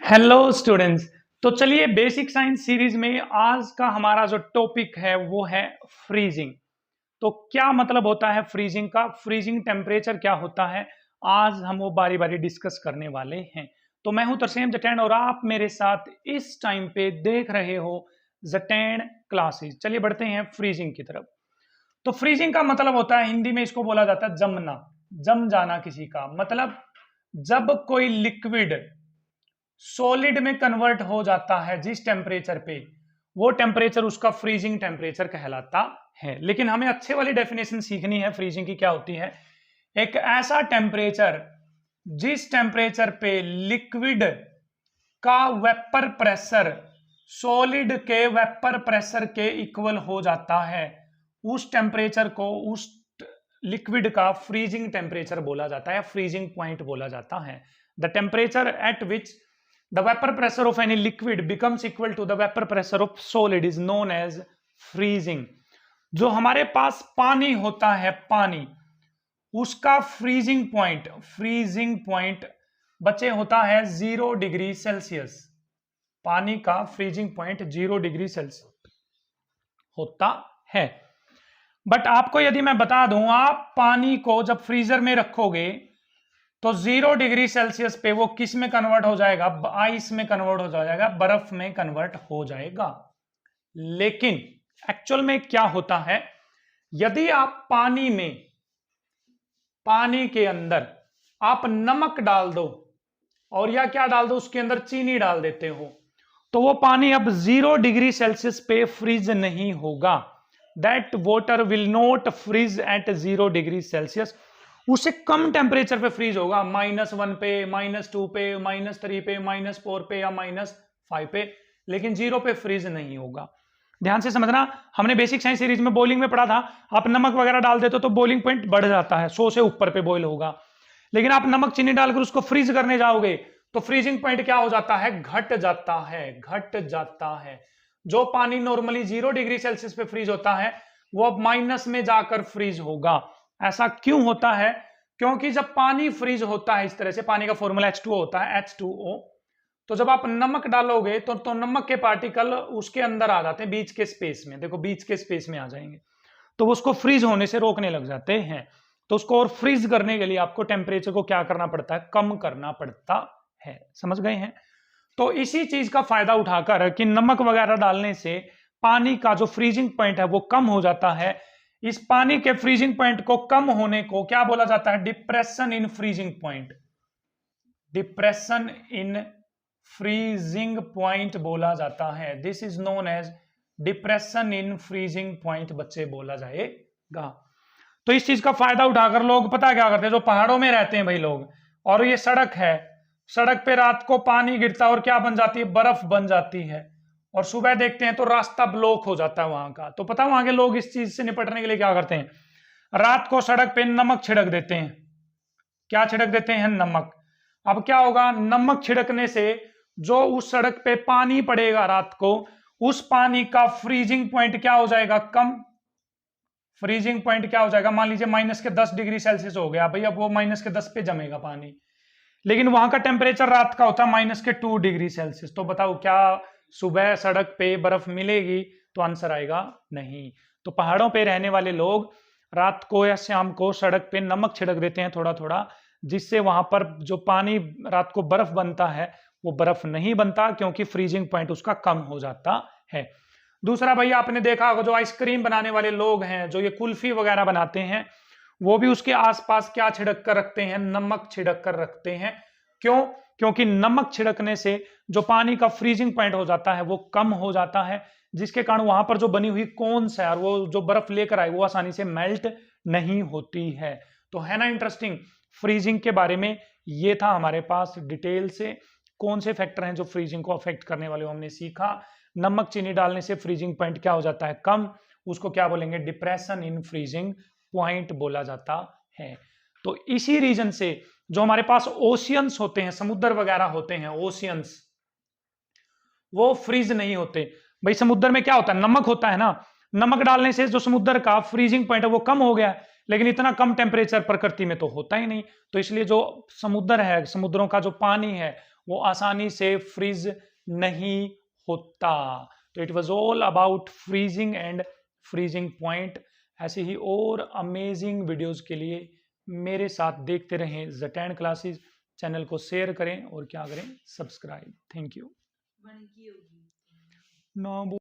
Hello students. तो चलिए basic science series में आज का हमारा जो टॉपिक है वो है फ्रीजिंग। तो क्या मतलब होता है फ्रीजिंग का, फ्रीजिंग टेम्परेचर क्या होता है, आज हम वो बारी बारी डिस्कस करने वाले हैं। तो मैं हूं तरसेम जटैन और आप मेरे साथ इस टाइम पे देख रहे हो जटैन क्लासेस। चलिए बढ़ते हैं फ्रीजिंग की तरफ। तो फ्रीजिंग का मतलब होता है, हिंदी में इसको बोला जाता है जमना, जम जाना किसी का। मतलब जब कोई लिक्विड सॉलिड में कन्वर्ट हो जाता है जिस टेम्परेचर पे, वो टेम्परेचर उसका फ्रीजिंग टेम्परेचर कहलाता है। लेकिन हमें अच्छे वाली डेफिनेशन सीखनी है फ्रीजिंग की। क्या होती है? एक ऐसा टेम्परेचर जिस टेम्परेचर पे लिक्विड का वेपर प्रेशर सॉलिड के वेपर प्रेशर के इक्वल हो जाता है, उस टेम्परेचर को, उस लिक्विड का फ्रीजिंग टेम्परेचर बोला जाता है, फ्रीजिंग पॉइंट बोला जाता है। The temperature at which the vapor pressure of any liquid becomes equal to the vapor pressure of solid is known as freezing। जो हमारे पास पानी होता है, पानी, उसका फ्रीजिंग पॉइंट बच्चे होता है 0 डिग्री सेल्सियस। पानी का फ्रीजिंग पॉइंट 0 डिग्री सेल्सियस होता है। बट आपको यदि मैं बता दूं, आप पानी को जब फ्रीजर में रखोगे तो 0 डिग्री सेल्सियस पे वो किस में कन्वर्ट हो जाएगा? आइस में कन्वर्ट हो जाएगा, बर्फ में कन्वर्ट हो जाएगा। लेकिन एक्चुअल में क्या होता है, यदि आप पानी के अंदर आप नमक डाल दो और या क्या डाल दो, उसके अंदर चीनी डाल देते हो, तो वो पानी अब 0 डिग्री सेल्सियस पे फ्रीज नहीं होगा। That water will not freeze at 0 degree Celsius. उससे कम टेम्परेचर पे फ्रीज होगा, -1 पे, -2 पे, -3 पे, -4 पे या -5 पे, लेकिन 0 पे फ्रीज नहीं होगा। ध्यान से समझना, हमने बेसिक साइंस सीरीज में बॉइलिंग में पढ़ा था, आप नमक वगैरह डाल देते तो बॉइलिंग पॉइंट बढ़ जाता है, 100 से ऊपर पे बॉइल होगा। लेकिन आप नमक चीनी डालकर उसको फ्रीज करने जाओगे तो फ्रीजिंग पॉइंट क्या हो जाता है? घट जाता है। जो पानी नॉर्मली 0 डिग्री सेल्सियस पे फ्रीज होता है, वो अब माइनस में जाकर फ्रीज होगा। ऐसा क्यों होता है? क्योंकि जब पानी फ्रीज होता है इस तरह से, पानी का फॉर्मूला H2O होता है, H2O, तो जब आप नमक डालोगे तो नमक के पार्टिकल उसके अंदर आ जाते हैं, बीच के स्पेस में। देखो बीच के स्पेस में आ जाएंगे, तो उसको फ्रीज होने से रोकने लग जाते हैं। तो उसको और फ्रीज करने के लिए आपको टेम्परेचर को क्या करना पड़ता है? कम करना पड़ता है। समझ गए हैं? तो इसी चीज का फायदा उठाकर कि नमक वगैरह डालने से पानी का जो फ्रीजिंग पॉइंट है वो कम हो जाता है। इस पानी के फ्रीजिंग पॉइंट को कम होने को क्या बोला जाता है? Depression in freezing point. Depression in freezing point बोला जाता है। This is known as depression in freezing point बच्चे बोला जाएगा। तो इस चीज का फायदा उठाकर लोग पता क्या करते हैं, जो पहाड़ों में रहते हैं भाई लोग, और ये सड़क है, सड़क पे रात को पानी गिरता है और क्या बन जाती है? बर्फ बन जाती है। और सुबह देखते हैं तो रास्ता ब्लॉक हो जाता है वहां का। तो पता वहां के लोग इस चीज से निपटने के लिए क्या करते हैं? रात को सड़क पे नमक छिड़क देते हैं। क्या छिड़क देते हैं? नमक। अब क्या होगा? नमक छिड़कने से जो उस सड़क पे पानी पड़ेगा रात को, उस पानी का फ्रीजिंग पॉइंट क्या हो जाएगा? कम। फ्रीजिंग पॉइंट क्या हो जाएगा? मान लीजिए -10 डिग्री सेल्सियस हो गया भाई, अब वो -10 पे जमेगा पानी, लेकिन वहां का टेम्परेचर रात का होता है -2 डिग्री सेल्सियस। तो बताओ क्या सुबह सड़क पे बर्फ मिलेगी? तो आंसर आएगा नहीं। तो पहाड़ों पे रहने वाले लोग रात को या शाम को सड़क पे नमक छिड़क देते हैं थोड़ा थोड़ा, जिससे वहां पर जो पानी रात को बर्फ बनता है वो बर्फ नहीं बनता, क्योंकि फ्रीजिंग पॉइंट उसका कम हो जाता है। दूसरा भाई, आपने देखा होगा जो आइसक्रीम बनाने वाले लोग हैं, जो ये कुल्फी वगैरह बनाते हैं, वो भी उसके आसपास क्या छिड़क कर रखते हैं? नमक छिड़क कर रखते हैं। क्यों? क्योंकि नमक छिड़कने से जो पानी का फ्रीजिंग पॉइंट हो जाता है वो कम हो जाता है, जिसके कारण वहां पर जो बनी हुई कौन है और वो जो बर्फ लेकर आए वो आसानी से मेल्ट नहीं होती है। तो है ना इंटरेस्टिंग? फ्रीजिंग के बारे में ये था हमारे पास डिटेल से। कौन से फैक्टर हैं जो फ्रीजिंग को अफेक्ट करने वाले, हमने सीखा। नमक चीनी डालने से फ्रीजिंग पॉइंट क्या हो जाता है? कम। उसको क्या बोलेंगे? डिप्रेशन इन फ्रीजिंग पॉइंट बोला जाता है। तो इसी रीजन से जो हमारे पास ओशियंस होते हैं, समुद्र वगैरह होते हैं, ओशियंस, वो फ्रीज नहीं होते। भाई समुद्र में क्या होता है? नमक होता है ना। नमक डालने से जो समुद्र का फ्रीजिंग पॉइंट है वो कम हो गया, लेकिन इतना कम टेम्परेचर प्रकृति में तो होता ही नहीं, तो इसलिए जो समुद्र है, समुद्रों का जो पानी है वो आसानी से फ्रीज नहीं होता। तो it was all about freezing and freezing point. ऐसे ही और अमेजिंग वीडियोस के लिए मेरे साथ देखते रहें ज़10 क्लासेस। चैनल को शेयर करें और क्या करें, सब्सक्राइब। Thank you. ना